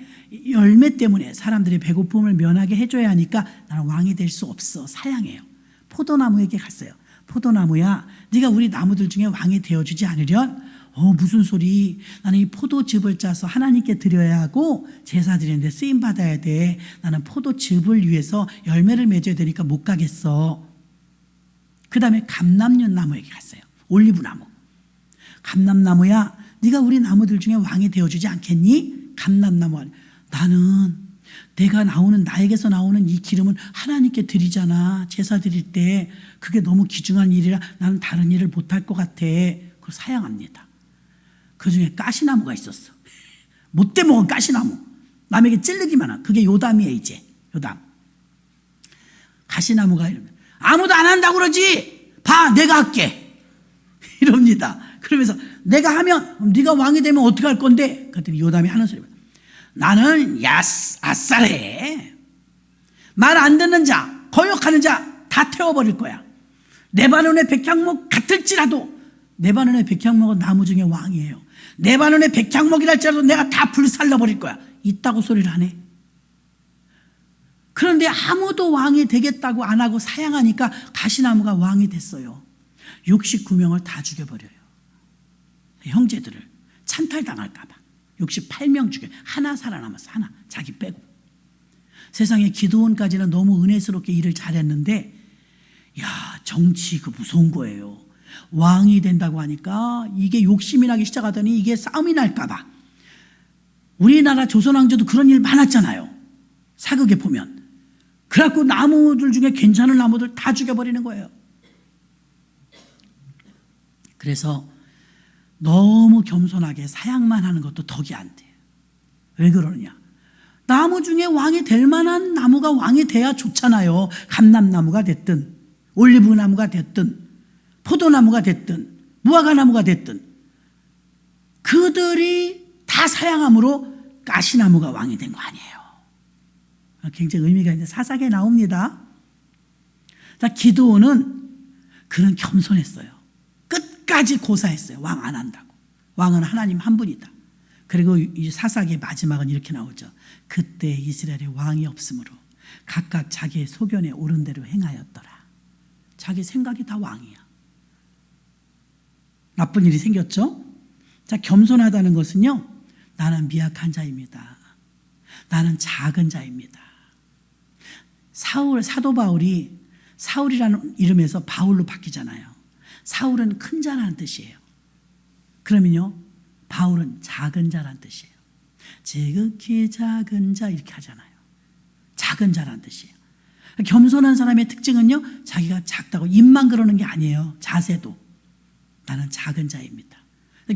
열매 때문에 사람들의 배고픔을 면하게 해줘야 하니까 나는 왕이 될 수 없어. 사양해요. 포도나무에게 갔어요. 포도나무야 네가 우리 나무들 중에 왕이 되어주지 않으련? 무슨 소리. 나는 이 포도즙을 짜서 하나님께 드려야 하고 제사 드리는데 쓰임받아야 돼. 나는 포도즙을 위해서 열매를 맺어야 되니까 못 가겠어. 그 다음에 감람윤 나무에게 갔어요. 올리브나무. 감람나무야 네가 우리 나무들 중에 왕이 되어주지 않겠니? 감람나무. 나는 나에게서 나오는 이 기름은 하나님께 드리잖아. 제사 드릴 때 그게 너무 귀중한 일이라 나는 다른 일을 못할 것 같아. 그걸 사양합니다. 그 중에 가시나무가 있었어. 못돼 먹은 가시나무. 남에게 찔르기만 한. 그게 요담이에요 이제. 요담. 가시나무가 이러면 아무도 안 한다고 그러지. 봐 내가 할게. 이럽니다. 그러면서 내가 하면 네가 왕이 되면 어떻게 할 건데? 그랬더니 요담이 하는 소리가 나는 아싸래. 말 안 듣는 자, 거역하는 자 다 태워버릴 거야. 레바논의 백향목 같을지라도 레바논의 백향목은 나무 중에 왕이에요. 레바논의 백향목이랄지라도 내가 다 불살라버릴 거야. 있다고 소리를 하네. 그런데 아무도 왕이 되겠다고 안 하고 사양하니까 가시나무가 왕이 됐어요. 69명을 다 죽여버려요. 형제들을 찬탈당할까 봐 68명 죽여, 하나 살아남았어. 하나, 자기 빼고. 세상에 기드온까지는 너무 은혜스럽게 일을 잘했는데, 야, 정치 그 무서운 거예요. 왕이 된다고 하니까 이게 욕심이 나기 시작하더니 이게 싸움이 날까 봐. 우리나라 조선왕조도 그런 일 많았잖아요. 사극에 보면. 그래갖고 나무들 중에 괜찮은 나무들 다 죽여버리는 거예요. 그래서 너무 겸손하게 사양만 하는 것도 덕이 안 돼요. 왜 그러느냐? 나무 중에 왕이 될 만한 나무가 왕이 돼야 좋잖아요. 감람나무가 됐든 올리브나무가 됐든 포도나무가 됐든 무화과나무가 됐든 그들이 다 사양함으로 가시나무가 왕이 된 거 아니에요. 굉장히 의미가 있는 사사기에 나옵니다. 자, 기드온은 그는 겸손했어요. 끝까지 고사했어요. 왕 안 한다고. 왕은 하나님 한 분이다. 그리고 이 사사기의 마지막은 이렇게 나오죠. 그때 이스라엘에 왕이 없으므로 각각 자기의 소견에 옳은 대로 행하였더라. 자기 생각이 다 왕이야. 나쁜 일이 생겼죠? 자, 겸손하다는 것은요, 나는 미약한 자입니다. 나는 작은 자입니다. 사도 바울이 사울이라는 이름에서 바울로 바뀌잖아요. 사울은 큰 자라는 뜻이에요. 그러면요, 바울은 작은 자라는 뜻이에요. 지극히 작은 자 이렇게 하잖아요. 작은 자라는 뜻이에요. 겸손한 사람의 특징은요, 자기가 작다고 입만 그러는 게 아니에요. 자세도. 나는 작은 자입니다.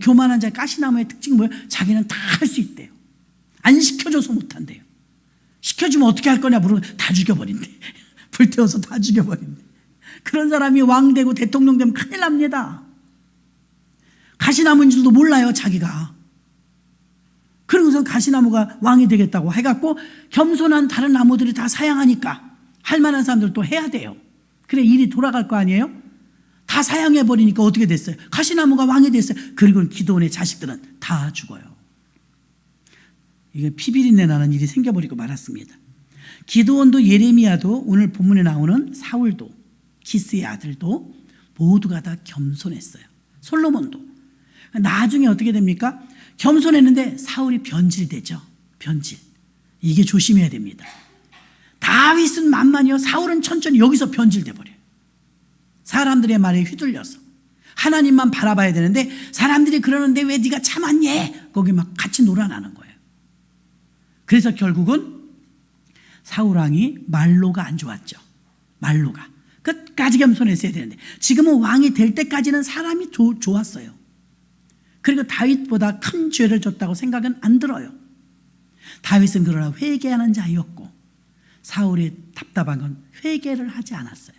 교만한 자의 가시나무의 특징이 뭐예요? 자기는 다 할 수 있대요. 안 시켜줘서 못한대요. 시켜주면 어떻게 할 거냐 물으면 다 죽여버린대. 불태워서 다 죽여버린대. 그런 사람이 왕 되고 대통령 되면 큰일 납니다. 가시나무인 줄도 몰라요, 자기가. 그러고서 가시나무가 왕이 되겠다고 해갖고 겸손한 다른 나무들이 다 사양하니까 할 만한 사람들 또 해야 돼요. 그래 일이 돌아갈 거 아니에요? 다 사양해버리니까 어떻게 됐어요? 가시나무가 왕이 됐어요. 그리고 기드온의 자식들은 다 죽어요. 이게 피비린내 나는 일이 생겨버리고 말았습니다. 기드온도 예레미야도 오늘 본문에 나오는 사울도 기스의 아들도 모두가 다 겸손했어요. 솔로몬도. 나중에 어떻게 됩니까? 겸손했는데 사울이 변질되죠. 변질. 이게 조심해야 됩니다. 다윗은 만만이요. 사울은 천천히 여기서 변질돼 버려요. 사람들의 말에 휘둘려서 하나님만 바라봐야 되는데 사람들이 그러는데 왜 네가 참았니? 거기 막 같이 놀아나는 거예요. 그래서 결국은 사울왕이 말로가 안 좋았죠. 말로가 끝까지 겸손했어야 되는데 지금은 왕이 될 때까지는 사람이 좋았어요. 그리고 다윗보다 큰 죄를 졌다고 생각은 안 들어요. 다윗은 그러나 회개하는 자였고 사울이 답답한 건 회개를 하지 않았어요.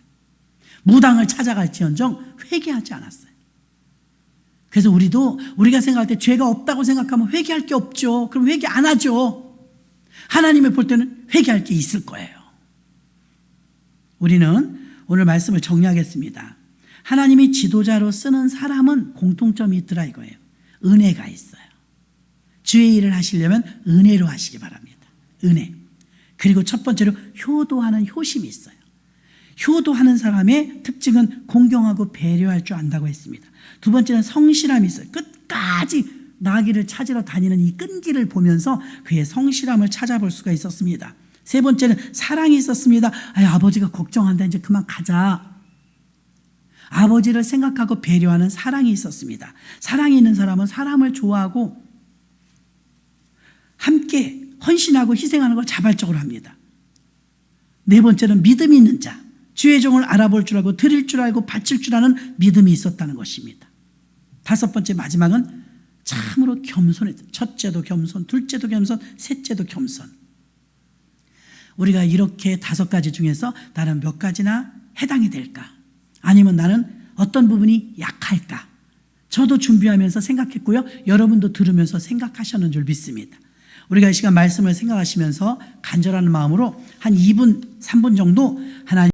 무당을 찾아갈지언정 회개하지 않았어요. 그래서 우리가 생각할 때 죄가 없다고 생각하면 회개할 게 없죠. 그럼 회개 안 하죠. 하나님이 볼 때는 회개할 게 있을 거예요. 우리는 오늘 말씀을 정리하겠습니다. 하나님이 지도자로 쓰는 사람은 공통점이 있더라 이거예요. 은혜가 있어요. 주의 일을 하시려면 은혜로 하시기 바랍니다. 은혜. 그리고 첫 번째로 효도하는 효심이 있어요. 효도하는 사람의 특징은 공경하고 배려할 줄 안다고 했습니다. 두 번째는 성실함이 있어요. 끝까지 나귀를 찾으러 다니는 이 끈기를 보면서 그의 성실함을 찾아볼 수가 있었습니다. 세 번째는 사랑이 있었습니다. 아버지가 걱정한다. 이제 그만 가자. 아버지를 생각하고 배려하는 사랑이 있었습니다. 사랑이 있는 사람은 사람을 좋아하고 함께 헌신하고 희생하는 걸 자발적으로 합니다. 네 번째는 믿음이 있는 자. 주의 종을 알아볼 줄 알고 드릴 줄 알고 바칠 줄 아는 믿음이 있었다는 것입니다. 다섯 번째 마지막은 참으로 겸손했다. 첫째도 겸손, 둘째도 겸손, 셋째도 겸손. 우리가 이렇게 다섯 가지 중에서 나는 몇 가지나 해당이 될까? 아니면 나는 어떤 부분이 약할까? 저도 준비하면서 생각했고요. 여러분도 들으면서 생각하셨는 줄 믿습니다. 우리가 이 시간 말씀을 생각하시면서 간절한 마음으로 한 2분, 3분 정도 하나님